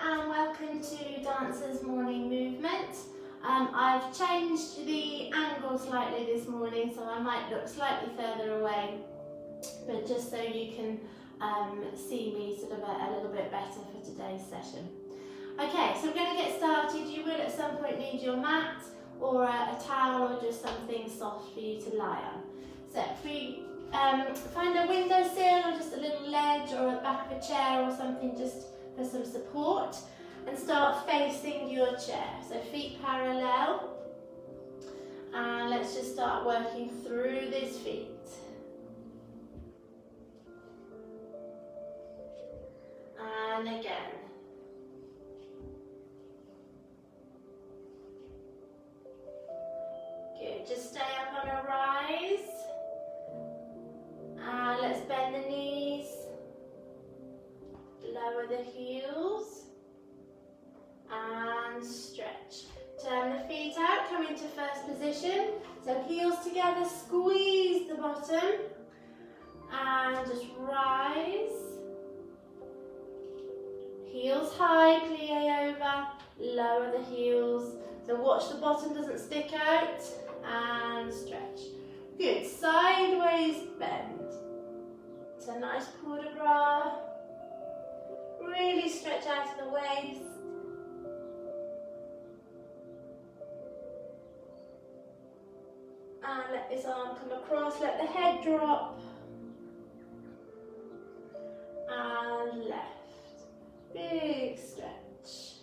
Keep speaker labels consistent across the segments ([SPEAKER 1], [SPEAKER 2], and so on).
[SPEAKER 1] and welcome to Dancer's Morning Movement. I've changed the angle slightly this morning, so I might look slightly further away, but just so you can see me sort of a little bit better for today's session. Okay, so we're going to get started. You will at some point need your mat or a towel or just something soft for you to lie on. So if we find a windowsill or just a little ledge or a back of a chair or something just for some support, and start facing your chair. So feet parallel, and let's just start working through these feet. And again. Good, just stay up on a rise. And let's bend the knees, lower the heels, and stretch. Turn the feet out, come into first position. So heels together, squeeze the bottom, and just rise. Heels high, plie over, lower the heels. So watch the bottom doesn't stick out, and stretch. Good, sideways bend. So nice coup de bras. Really stretch out of the waist. And let this arm come across, let the head drop. And left. Big stretch.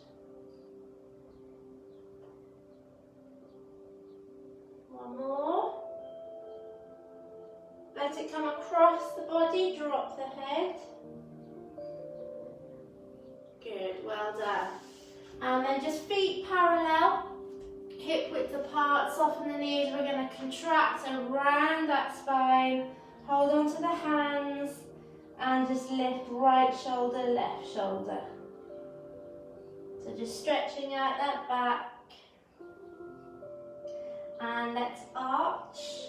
[SPEAKER 1] One more. Let it come across the body, drop the head. Good, well done. And then just feet parallel, hip width apart, soften the knees. We're going to contract and round that spine. Hold on to the hands and just lift right shoulder, left shoulder. So just stretching out that back. And let's arch.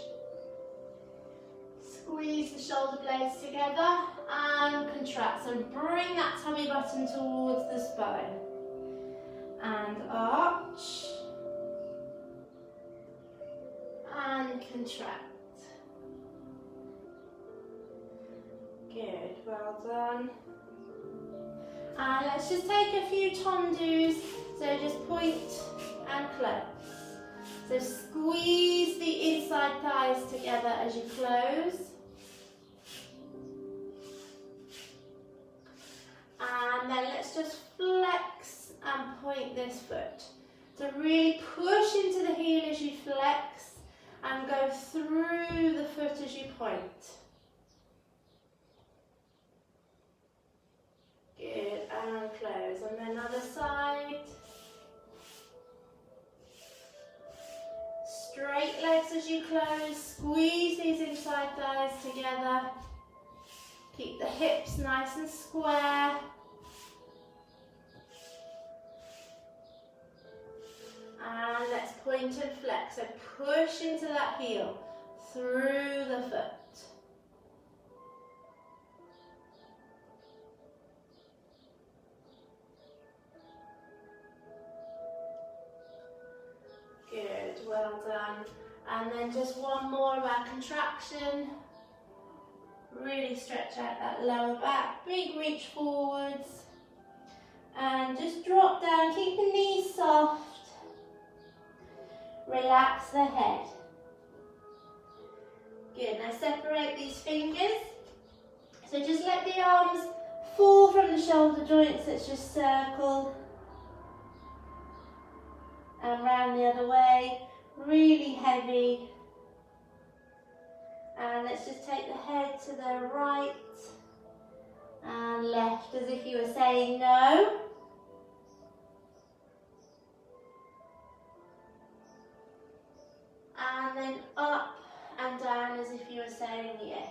[SPEAKER 1] Squeeze the shoulder blades together and contract. So bring that tummy button towards the spine. And arch. And contract. Good, well done. And let's just take a few tendus. So just point and close. So squeeze the inside thighs together as you close. And then let's just flex and point this foot. So really push into the heel as you flex and go through the foot as you point. Good, and close. And then other side. Straight legs as you close, squeeze these inside thighs together. Keep the hips nice and square. And let's point and flex. So push into that heel, through the foot. Good, well done. And then just one more of our contraction. Really stretch out that lower back, big reach forwards. And just drop down, keep the knees soft. Relax the head. Good, now separate these fingers. So just let the arms fall from the shoulder joints, let's just circle. And round the other way, really heavy. And let's just take the head to the right and left as if you were saying no. And then up and down as if you were saying yes.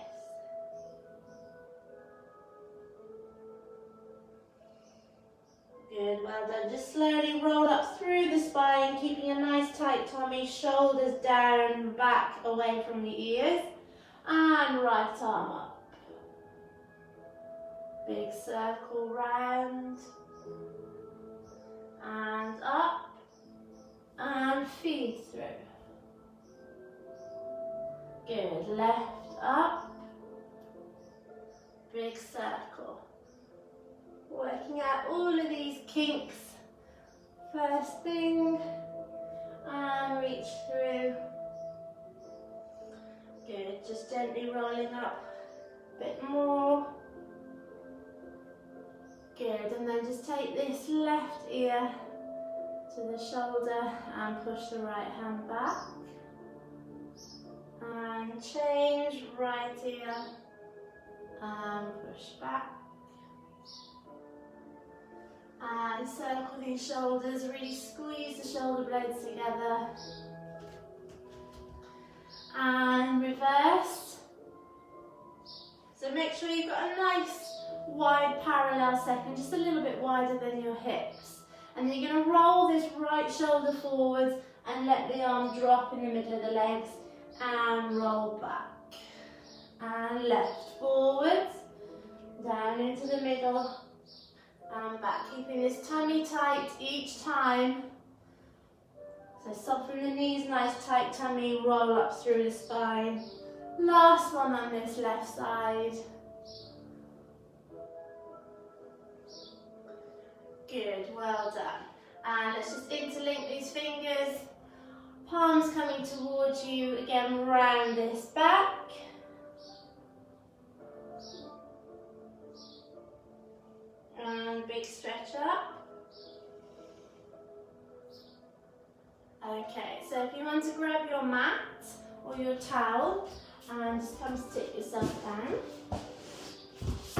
[SPEAKER 1] Good, well done. Just slowly roll up through the spine, keeping a nice tight tummy, shoulders down, back away from the ears. And right arm up. Big circle round. and up, and feed through. Good, left up, big circle. Working out all of these kinks. First thing, and reach through. Good, just gently rolling up a bit more. Good, and then just take this left ear to the shoulder and push the right hand back. And change, right ear and push back. And circle these shoulders, really squeeze the shoulder blades together. And reverse. So make sure you've got a nice wide parallel second, just a little bit wider than your hips. And then you're going to roll this right shoulder forwards and let the arm drop in the middle of the legs and roll back. And left forwards, down into the middle and back, keeping this tummy tight each time. So soften the knees, nice tight tummy, roll up through the spine. Last one on this left side. Good, well done. And let's just interlink these fingers. Palms coming towards you, again round this back. And big stretch up. Okay, so if you want to grab your mat or your towel and just come sit yourself down. Just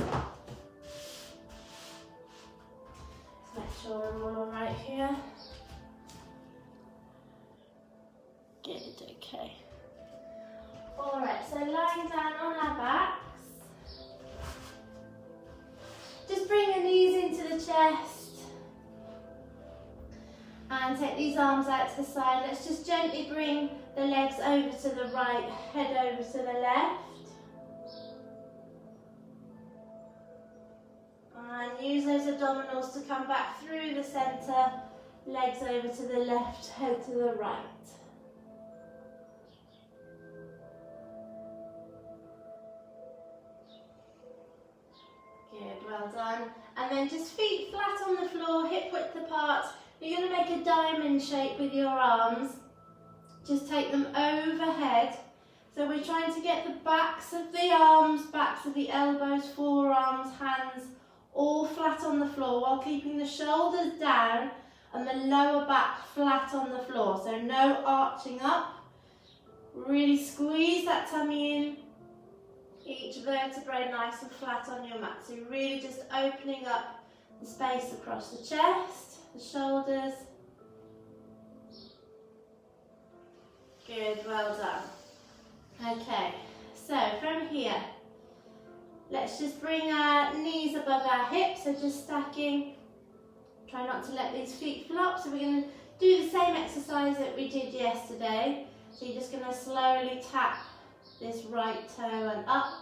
[SPEAKER 1] make sure we're all alright here. Good, okay. Alright, so lying down on our backs. Just bring your knees into the chest. And take these arms out to the side. Let's just gently bring the legs over to the right, head over to the left. And use those abdominals to come back through the centre, legs over to the left, head to the right. Good, well done. And then just feet flat on the floor, hip width apart. You're going to make a diamond shape with your arms. Just take them overhead. So we're trying to get the backs of the arms, backs of the elbows, forearms, hands, all flat on the floor while keeping the shoulders down and the lower back flat on the floor. So no arching up. Really squeeze that tummy in. Each vertebrae nice and flat on your mat. So you're really just opening up the space across the chest, the shoulders. Good, well done. Okay, so from here, let's just bring our knees above our hips, so just stacking. Try not to let these feet flop. So we're going to do the same exercise that we did yesterday. So you're just going to slowly tap this right toe and up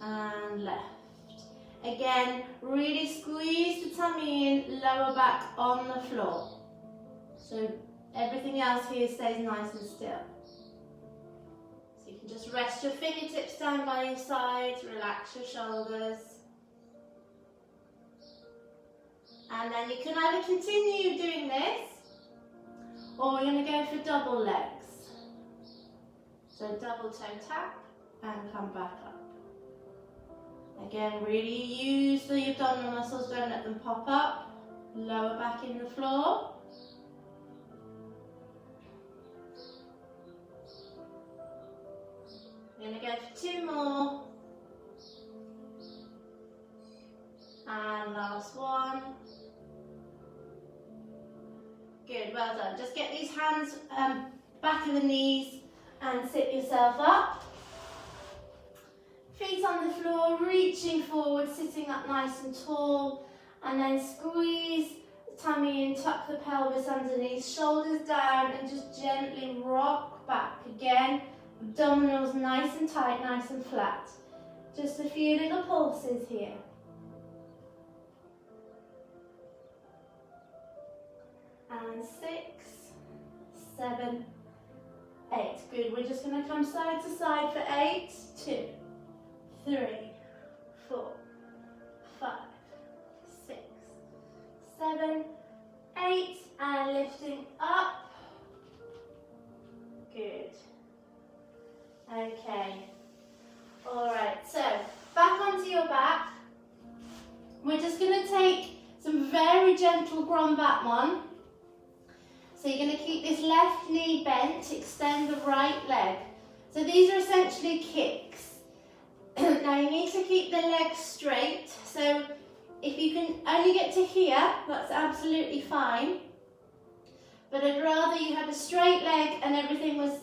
[SPEAKER 1] and left. Again, really squeeze the tummy in, lower back on the floor. So everything else here stays nice and still. So you can just rest your fingertips down by your sides, relax your shoulders. And then you can either continue doing this, or we're going to go for double legs. So double toe tap and come back up. Again, really use the abdominal muscles, don't let them pop up. Lower back in the floor. We're going to go for 2 more. And last one. Good, well done. Just get these hands back of the knees and sit yourself up. Feet on the floor, reaching forward, sitting up nice and tall, and then squeeze the tummy in, tuck the pelvis underneath, shoulders down, and just gently rock back. Again, abdominals nice and tight, nice and flat. Just a few little pulses here. and 6, 7, 8. Good, we're just going to come side to side for 8, 2, 3, 4, 5, 6, 7, 8, and lifting up. Good. Okay. Alright, so back onto your back. We're just going to take some very gentle Grombatmon. So you're going to keep this left knee bent, extend the right leg. So these are essentially kicks. Now you need to keep the leg straight. So if you can only get to here, that's absolutely fine. But I'd rather you had a straight leg and everything was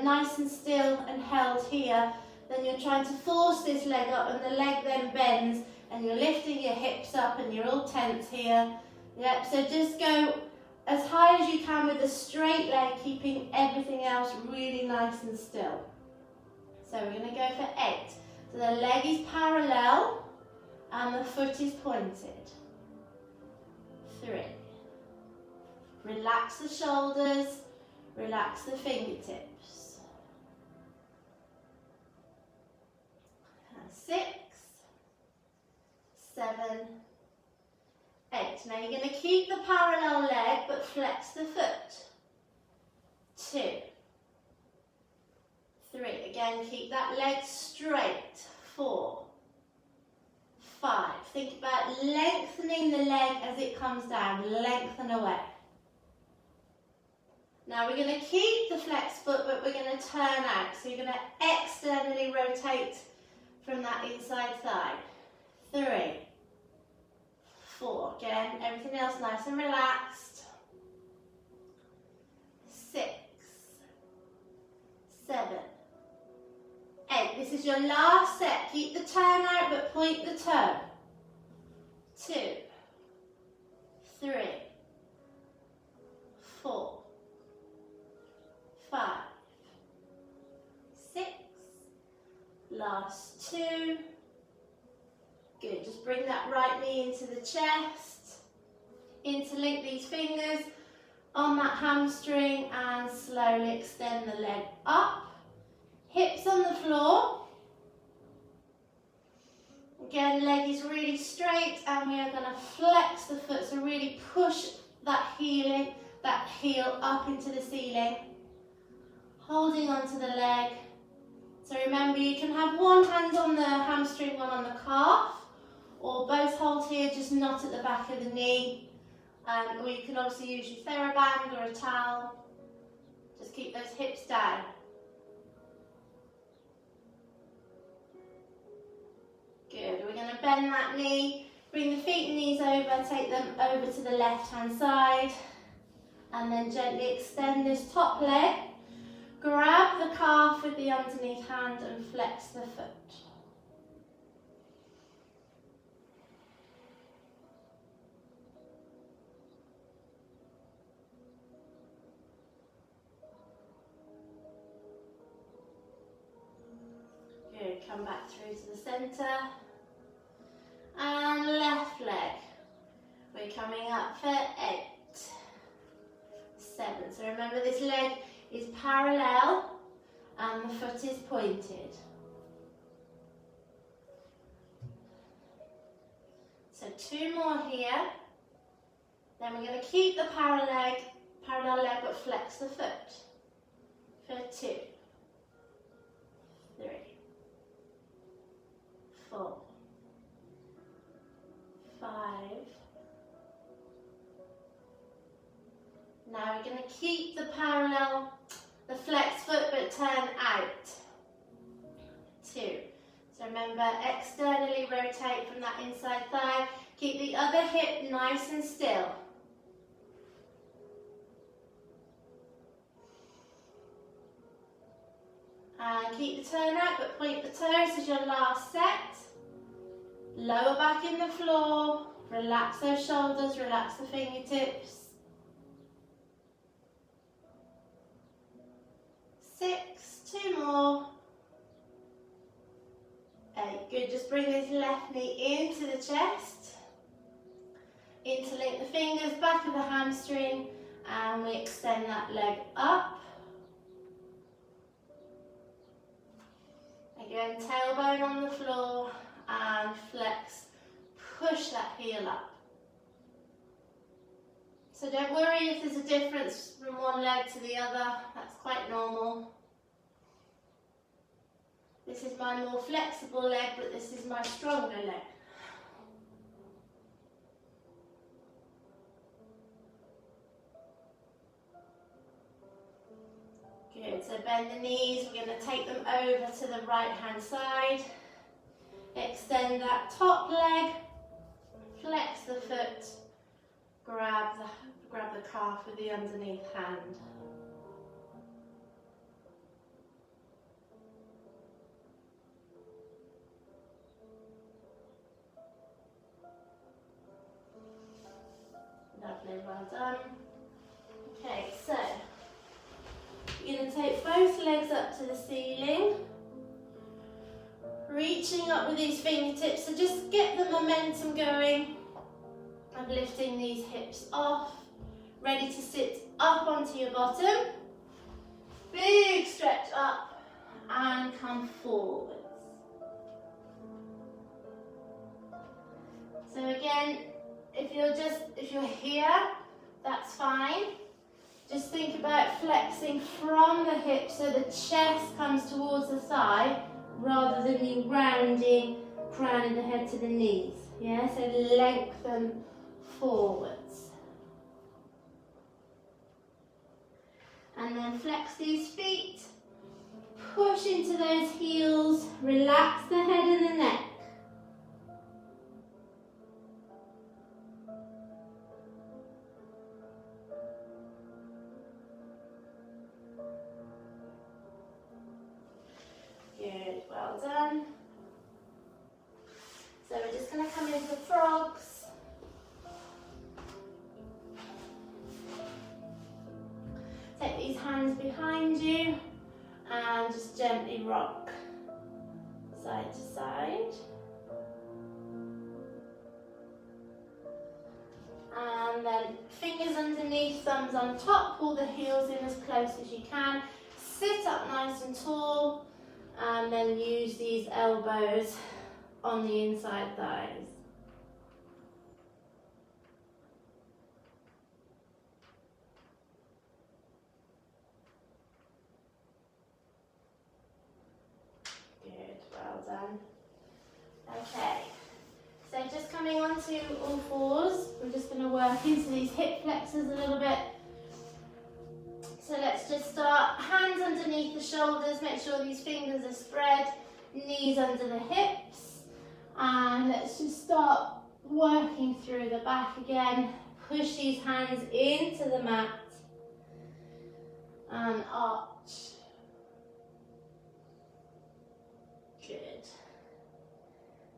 [SPEAKER 1] nice and still and held here, than you're trying to force this leg up and the leg then bends and you're lifting your hips up and you're all tense here. Yep, so just go as high as you can with a straight leg, keeping everything else really nice and still. So we're going to go for 8. So the leg is parallel and the foot is pointed. 3. Relax the shoulders, relax the fingertips. 6, 7, 8. Now you're going to keep the parallel leg but flex the foot. 2, 3. Again, keep that leg straight. 4, 5. Think about lengthening the leg as it comes down. Lengthen away. Now we're going to keep the flex foot, but we're going to turn out. So you're going to externally rotate from that inside thigh. 3, 4. Again, everything else nice and relaxed. 6, 7, 8. This is your last set. Keep the turn out, but point the toe. 2, 3, 4, 5, 6. Last 2. Good. Just bring that right knee into the chest. Interlink these fingers on that hamstring and slowly extend the leg up. Hips on the floor. Again, leg is really straight and we are going to flex the foot. So really push that heel up into the ceiling. Holding onto the leg. So remember, you can have one hand on the hamstring, one on the calf, or both hold here, just not at the back of the knee. Or you can also use your TheraBand or a towel. Just keep those hips down. Good. We're going to bend that knee, bring the feet and knees over, take them over to the left-hand side, and then gently extend this top leg. Grab the calf with the underneath hand and flex the foot. Good, come back through to the centre. And left leg. We're coming up for 8, 7. So remember, this leg is parallel and the foot is pointed. So 2 more here. Then we're going to keep the parallel leg but flex the foot. For 2, 3, 4, 5. Now we're going to keep the flex foot but turn out. 2. So remember, externally rotate from that inside thigh. Keep the other hip nice and still. And keep the turn out but point the toes as your last set. Lower back in the floor. Relax those shoulders, relax the fingertips. 6, 2 more. 8, good. Just bring this left knee into the chest. Interlink the fingers, back of the hamstring, And we extend that leg up. Again, tailbone on the floor and flex. Push that heel up. So don't worry if there's a difference from one leg to the other, that's quite normal. This is my more flexible leg, but this is my stronger leg. Good, so bend the knees, we're going to take them over to the right hand side. Extend that top leg, flex the foot, grab the calf with the underneath hand. Lovely, well done. Okay, so you're going to take both legs up to the ceiling, reaching up with these fingertips, so just get the momentum going of lifting these hips off, ready to sit up onto your bottom, big stretch up and come forwards. So again, if you're here, that's fine. Just think about flexing from the hips so the chest comes towards the thigh rather than you rounding, crowning the head to the knees. Yeah, so lengthen forwards. And then flex these feet, push into those heels, relax the head and the neck. Good, well done. So we're just going to come into frogs. Take these hands behind you and just gently rock side to side. And then fingers underneath, thumbs on top, pull the heels in as close as you can. Sit up nice and tall and then use these elbows on the inside thighs. Good, well done. Okay, so just coming onto all fours, we're just going to work into these hip flexors a little bit. So let's just start, hands underneath the shoulders, make sure these fingers are spread, knees under the hips, and let's just start working through the back again. Push these hands into the mat and arch. Good.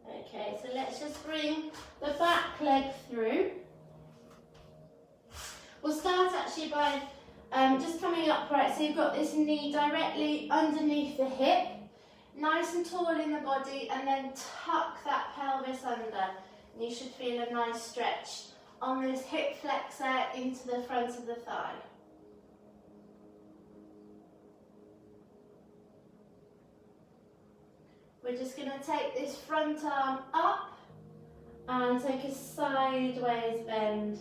[SPEAKER 1] Okay, so let's just bring the back leg through. We'll start actually by just coming upright, so you've got this knee directly underneath the hip, nice and tall in the body, and then tuck that pelvis under. And you should feel a nice stretch on this hip flexor into the front of the thigh. We're just going to take this front arm up and take a sideways bend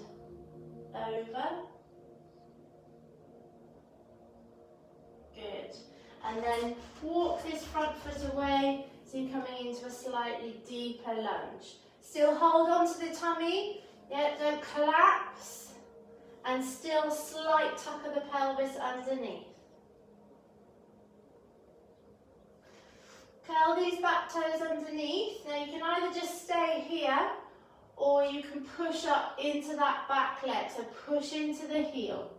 [SPEAKER 1] over. Good. And then walk this front foot away, so you're coming into a slightly deeper lunge. Still hold on to the tummy, yeah, don't collapse, and still slight tuck of the pelvis underneath. Curl these back toes underneath. Now you can either just stay here, or you can push up into that back leg, so push into the heel.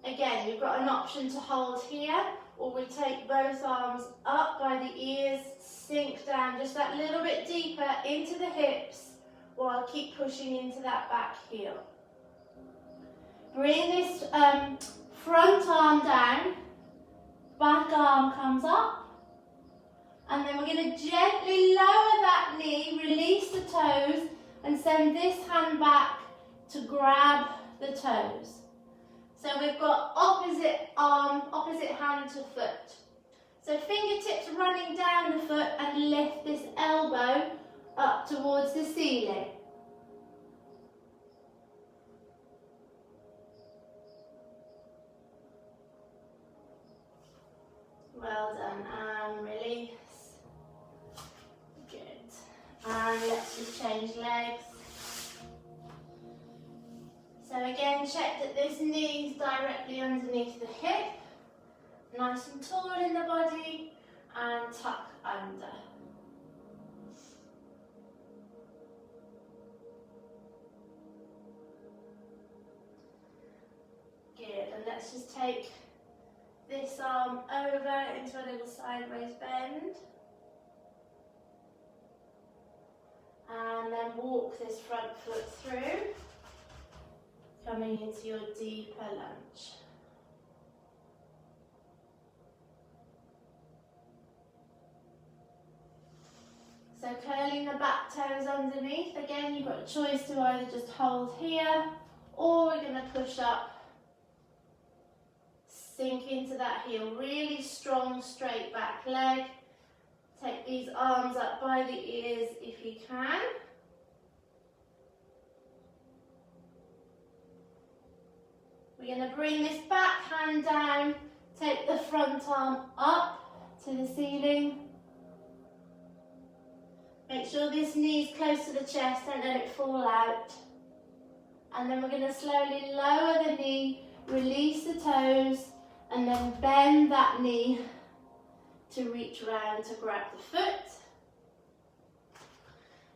[SPEAKER 1] Again, you've got an option to hold here, or we take both arms up by the ears, sink down just that little bit deeper into the hips, while keep pushing into that back heel. Bring this front arm down, back arm comes up, and then we're going to gently lower that knee, release the toes, and send this hand back to grab the toes. So we've got opposite arm, opposite hand to foot. So fingertips running down the foot and lift this elbow up towards the ceiling. Well done, and release. Good. And let's just change legs. So again, check that this knee is directly underneath the hip, nice and tall in the body, and tuck under. Good, and let's just take this arm over into a little sideways bend. And then walk this front foot through, coming into your deeper lunge. So curling the back toes underneath. Again, you've got a choice to either just hold here, or we're going to push up. Sink into that heel, really strong straight back leg. Take these arms up by the ears if you can. We're going to bring this back hand down, take the front arm up to the ceiling. Make sure this knee's close to the chest, don't let it fall out. And then we're going to slowly lower the knee, release the toes, and then bend that knee to reach around to grab the foot.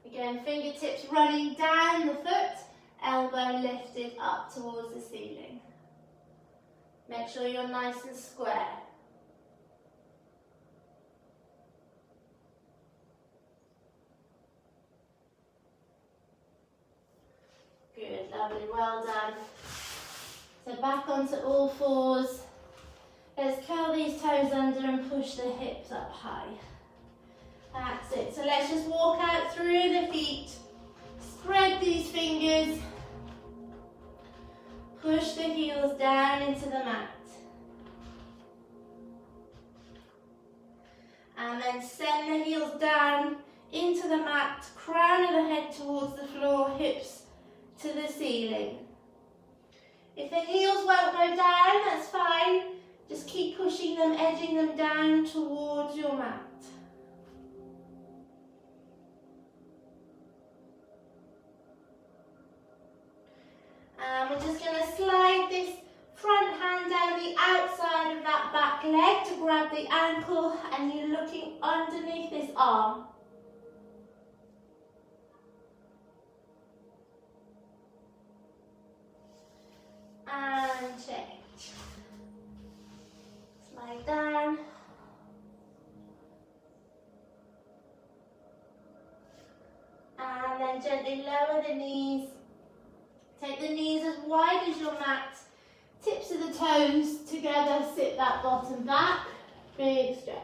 [SPEAKER 1] Again, fingertips running down the foot, elbow lifted up towards the ceiling. Make sure you're nice and square. Good, lovely, well done. So back onto all fours. Let's curl these toes under and push the hips up high. That's it. So let's just walk out through the feet. Spread these fingers. Push the heels down into the mat. And then send the heels down into the mat. Crown of the head towards the floor, hips to the ceiling. If the heels won't go down, that's fine. Just keep pushing them, edging them down towards your mat. And we're just going to slide this front hand down the outside of that back leg to grab the ankle, and you're looking underneath this arm. And change. Slide down. And then gently lower the knees. Take the knees as wide as your mat. Tips of the toes together, sit that bottom back. Big stretch.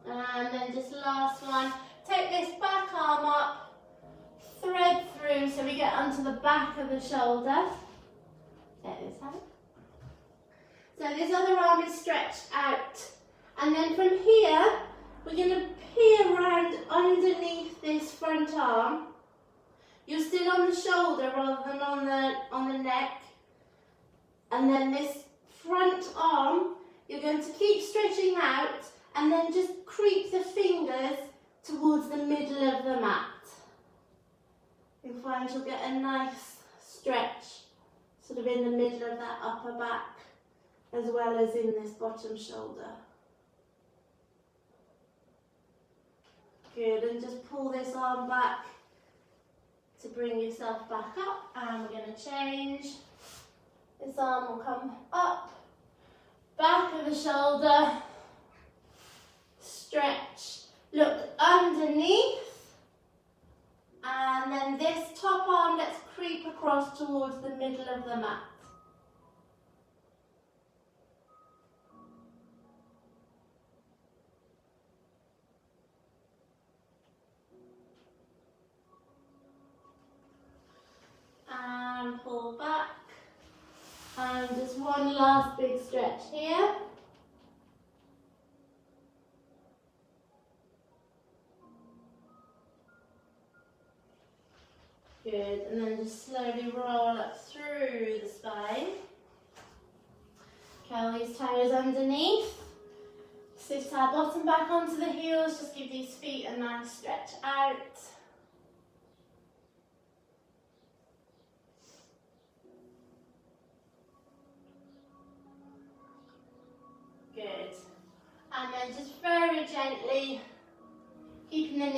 [SPEAKER 1] And then just last one. Take this back arm up, thread through so we get onto the back of the shoulder. Get this out. So this other arm is stretched out. And then from here, we're going to peer around underneath this front arm. You're still on the shoulder rather than on the neck. And then this front arm, you're going to keep stretching out and then just creep the fingers towards the middle of the mat. You'll find you'll get a nice stretch sort of in the middle of that upper back as well as in this bottom shoulder. Good, and just pull this arm back to bring yourself back up, and we're going to change. This arm will come up, back of the shoulder, stretch, look underneath, and then this top arm, let's creep across towards the middle of the mat. last big stretch here. Good, and then just slowly roll up through the spine. Curl these toes underneath. Sit our bottom back onto the heels, just give these feet a nice stretch out. Good. And then just very gently, keeping the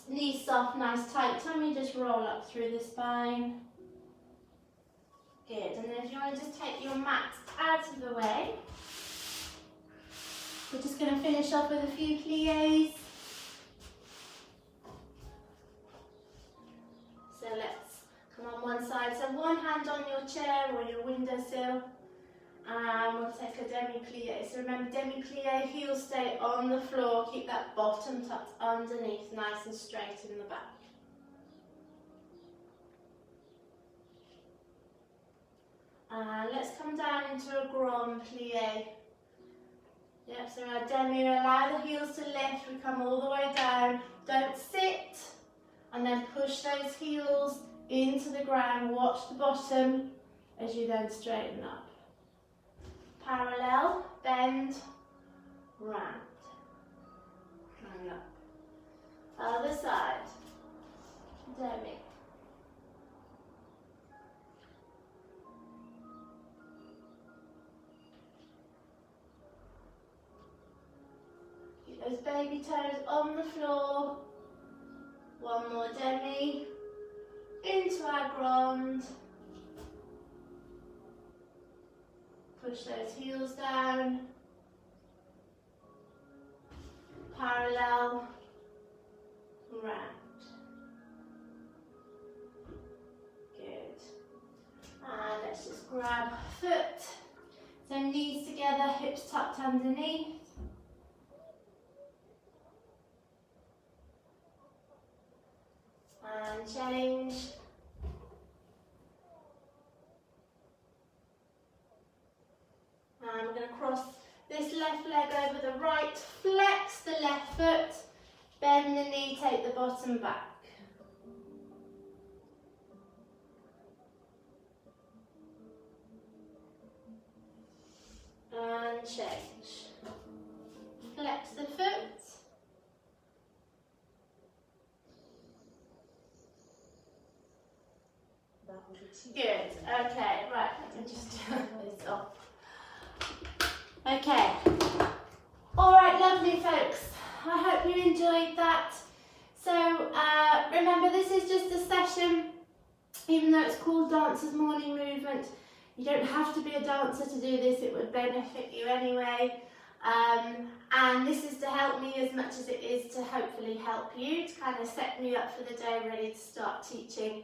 [SPEAKER 1] knees soft, nice tight tummy, just roll up through the spine. Good, and then if you want to just take your mat out of the way, we're just going to finish off with a few pliés. So let's come on one side. So one hand on your chair or your windowsill. And we'll take a demi-plié. So remember, demi-plié, heels stay on the floor. Keep that bottom tucked underneath, nice and straight in the back. And let's come down into a grand plié. Yep, so our demi, allow the heels to lift. We come all the way down. Don't sit. And then push those heels into the ground. Watch the bottom as you then straighten up. Parallel, bend, round, and up. Other side, demi. Keep those baby toes on the floor. One more demi, into our grand. Push those heels down, parallel, round. Good. And let's just grab a foot. So knees together, hips tucked underneath. And change. And we're going to cross this left leg over the right, flex the left foot, bend the knee, take the bottom back. And change. Flex the foot. Good, okay, right, I can just turn this off. Okay, alright lovely folks, I hope you enjoyed that. So remember, this is just a session, even though it's called Dancers Morning Movement. You don't have to be a dancer to do this, it would benefit you anyway. And this is to help me as much as it is to hopefully help you, to kind of set me up for the day ready to start teaching.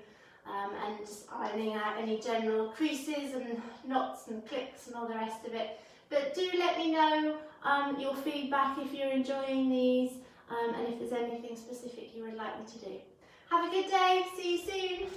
[SPEAKER 1] And just ironing out any general creases and knots and clicks and all the rest of it. But do let me know your feedback if you're enjoying these and if there's anything specific you would like me to do. Have a good day, see you soon.